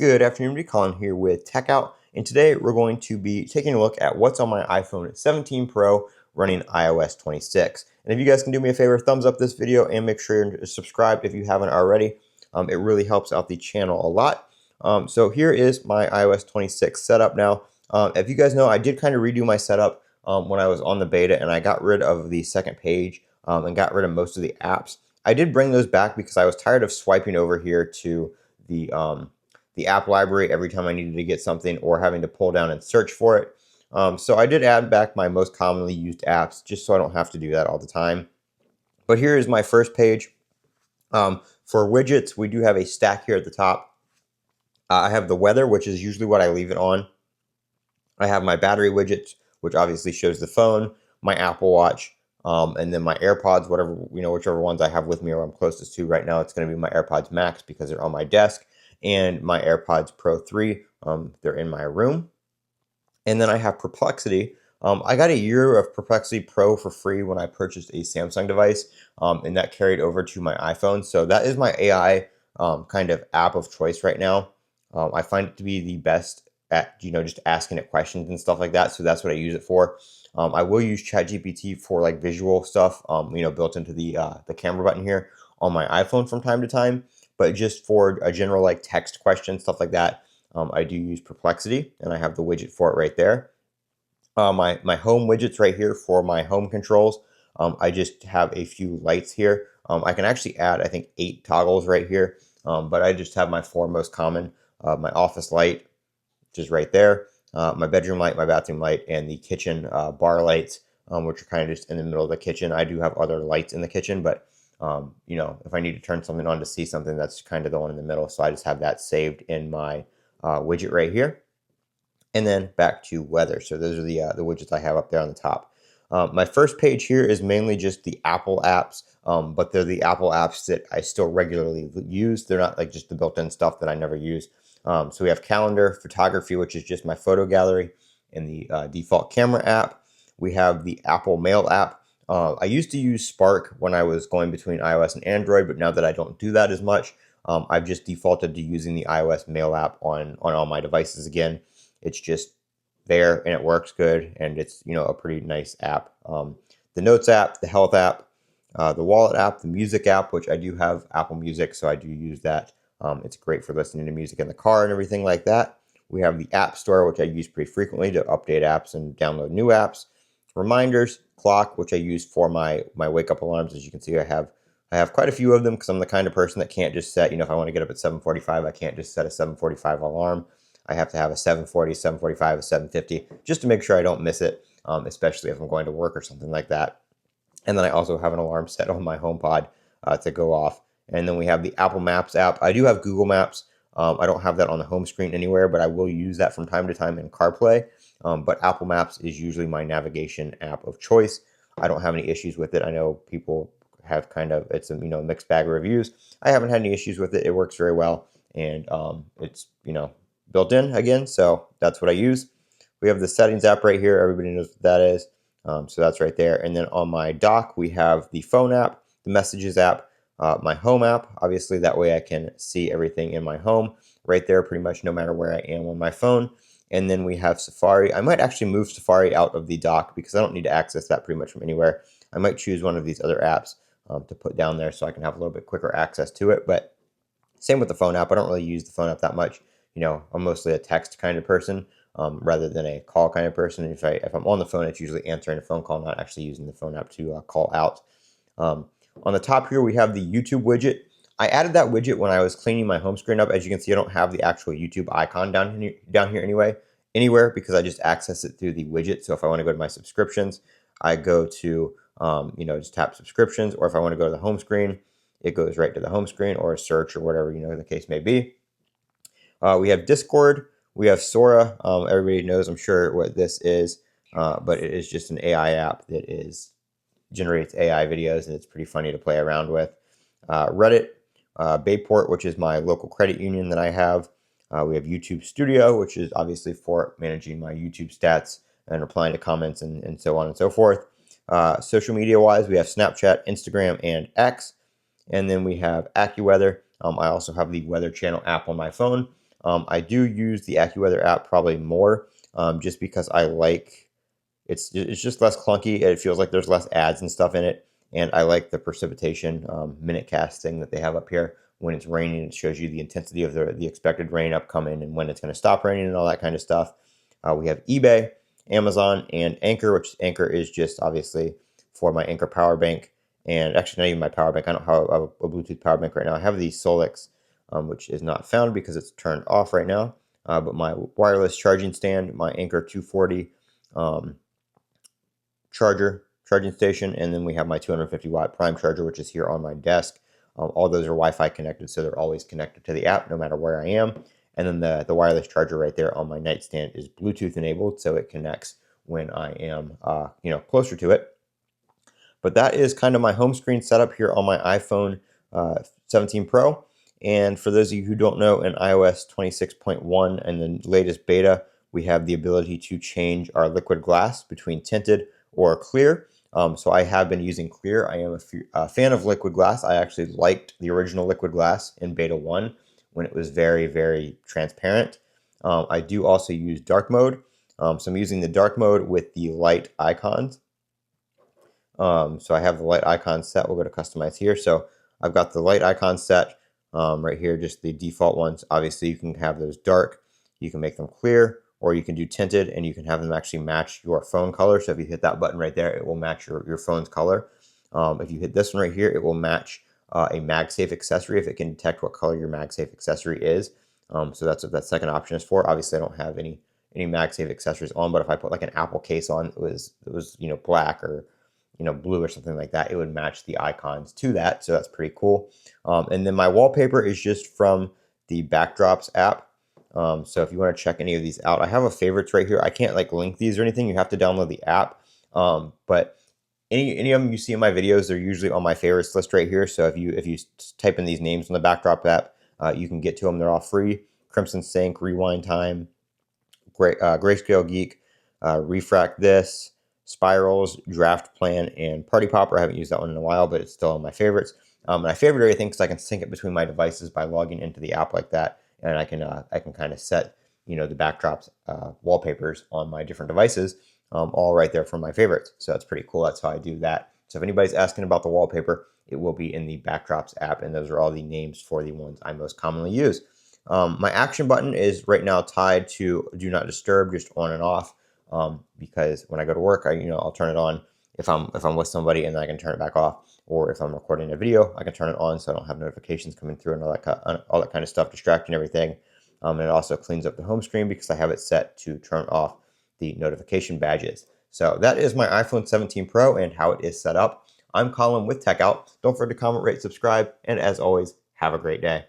Good afternoon, everybody. Colin here with Techout, and today we're going to be taking a look at what's on my iPhone 17 Pro running iOS 26. And if you guys can do me a favor, thumbs up this video and make sure you're subscribed if you haven't already. It really helps out the channel a lot. So here is my iOS 26 setup now. If you guys know, I did kind of redo my setup when I was on the beta, and I got rid of the second page and got rid of most of the apps. I did bring those back because I was tired of swiping over here to the app library every time I needed to get something or having to pull down and search for it. So I did add back my most commonly used apps just so I don't have to do that all the time. But here is my first page. For widgets, we do have a stack here at the top. I have the weather, which is usually what I leave it on. I have my battery widgets, which obviously shows the phone, my Apple Watch, and then my AirPods, whichever ones I have with me or I'm closest to right now. It's going to be my AirPods Max because they're on my desk, and my AirPods Pro 3. They're in my room. And then I have Perplexity. I got a year of Perplexity Pro for free when I purchased a Samsung device, and that carried over to my iPhone. So that is my AI kind of app of choice right now. I find it to be the best at just asking it questions and stuff like that. So that's what I use it for. I will use ChatGPT for like visual stuff, built into the camera button here on my iPhone from time to time. But just for a general like text question, stuff like that, I do use Perplexity, and I have the widget for it right there. My home widgets right here for my home controls. I just have a few lights here. I can actually add, I think, 8 toggles right here, but I just have my 4 most common. My office light, which is right there, my bedroom light, my bathroom light, and the kitchen bar lights, which are kind of just in the middle of the kitchen. I do have other lights in the kitchen, but if I need to turn something on to see something, that's kind of the one in the middle. So I just have that saved in my widget right here. And then back to weather. So those are the widgets I have up there on the top. My first page here is mainly just the Apple apps, but they're the Apple apps that I still regularly use. They're not like just the built-in stuff that I never use. So we have calendar, photography, which is just my photo gallery, and the default camera app. We have the Apple Mail app. I used to use Spark when I was going between iOS and Android, but now that I don't do that as much, I've just defaulted to using the iOS Mail app on all my devices again. It's just there and it works good, and it's a pretty nice app. The Notes app, the Health app, the Wallet app, the Music app, which I do have Apple Music, so I do use that. It's great for listening to music in the car and everything like that. We have the App Store, which I use pretty frequently to update apps and download new apps. Reminders, clock, which I use for my wake up alarms. As you can see, I have quite a few of them because I'm the kind of person that can't just set, if I want to get up at 7:45, I can't just set a 7:45 alarm. I have to have a 7:40, 7:45, a 7:50, just to make sure I don't miss it, especially if I'm going to work or something like that. And then I also have an alarm set on my HomePod to go off. And then we have the Apple Maps app. I do have Google Maps. I don't have that on the home screen anywhere, but I will use that from time to time in CarPlay. But Apple Maps is usually my navigation app of choice. I don't have any issues with it. I know people have it's a mixed bag of reviews. I haven't had any issues with it. It works very well, and it's built in again. So that's what I use. We have the Settings app right here. Everybody knows what that is. So that's right there. And then on my dock, we have the Phone app, the Messages app, my Home app. Obviously, that way I can see everything in my home right there, pretty much no matter where I am on my phone. And then we have Safari. I might actually move Safari out of the dock because I don't need to access that pretty much from anywhere. I might choose one of these other apps to put down there so I can have a little bit quicker access to it. But same with the Phone app. I don't really use the Phone app that much. I'm mostly a text kind of person rather than a call kind of person. If I'm on the phone, it's usually answering a phone call, not actually using the Phone app to call out. On the top here, we have the YouTube widget. I added that widget when I was cleaning my home screen up. As you can see, I don't have the actual YouTube icon down here anywhere because I just access it through the widget. So if I want to go to my subscriptions, I go to, just tap subscriptions, or if I want to go to the home screen, it goes right to the home screen, or a search or whatever, the case may be. We have Discord. We have Sora. Everybody knows, I'm sure, what this is, but it is just an AI app that generates AI videos, and it's pretty funny to play around with. Reddit, Bayport, which is my local credit union that I have. We have YouTube Studio, which is obviously for managing my YouTube stats and replying to comments and so on and so forth. Social media-wise, we have Snapchat, Instagram, and X. And then we have AccuWeather. I also have the Weather Channel app on my phone. I do use the AccuWeather app probably more, just because I like it's just less clunky. It feels like there's less ads and stuff in it, and I like the precipitation minute cast thing that they have up here. When it's raining, it shows you the intensity of the expected rain upcoming and when it's going to stop raining and all that kind of stuff. We have eBay, Amazon, and Anchor, which Anchor is just obviously for my Anchor power bank, and actually not even my power bank. I don't have a Bluetooth power bank right now. I have the Solix, which is not found because it's turned off right now. But my wireless charging stand, my Anchor 240 charging station, and then we have my 250 watt prime charger, which is here on my desk. All those are Wi-Fi connected, so they're always connected to the app no matter where I am. And then the wireless charger right there on my nightstand is Bluetooth enabled, so it connects when I am closer to it. But that is kind of my home screen setup here on my iPhone 17 Pro. And for those of you who don't know, in iOS 26.1 and the latest beta, we have the ability to change our liquid glass between tinted or clear. So I have been using clear. I am a fan of liquid glass. I actually liked the original liquid glass in beta 1 when it was very, very transparent. I do also use dark mode. So I'm using the dark mode with the light icons. So I have the light icon set. We'll go to customize here. So I've got the light icon set right here, just the default ones. Obviously, you can have those dark. You can make them clear, or you can do tinted, and you can have them actually match your phone color. So if you hit that button right there, it will match your phone's color. If you hit this one right here, it will match a MagSafe accessory if it can detect what color your MagSafe accessory is. So that's what that second option is for. Obviously, I don't have any MagSafe accessories on, but if I put like an Apple case on, it was black or blue or something like that, it would match the icons to that. So that's pretty cool. And then my wallpaper is just from the Backdrops app. So if you want to check any of these out, I have a favorites right here. I can't like link these or anything. You have to download the app. But any of them you see in my videos, they're usually on my favorites list right here. So if you type in these names on the Backdrop app, you can get to them. They're all free. Crimson Sync, Rewind Time, Grayscale Geek, Refract This, Spirals, Draft Plan, and Party Popper. I haven't used that one in a while, but it's still on my favorites. And I favorite everything because I can sync it between my devices by logging into the app like that, and I can kind of set the Backdrops wallpapers on my different devices, all right there from my favorites. So that's pretty cool. That's how I do that. So if anybody's asking about the wallpaper, it will be in the Backdrops app, and those are all the names for the ones I most commonly use. My action button is right now tied to Do Not Disturb, just on and off. Because when I go to work, I'll turn it on if I'm with somebody, and then I can turn it back off. Or if I'm recording a video, I can turn it on so I don't have notifications coming through and all that kind of stuff distracting everything. And it also cleans up the home screen because I have it set to turn off the notification badges. So that is my iPhone 17 Pro and how it is set up. I'm Colin with Techout. Don't forget to comment, rate, subscribe, and as always, have a great day.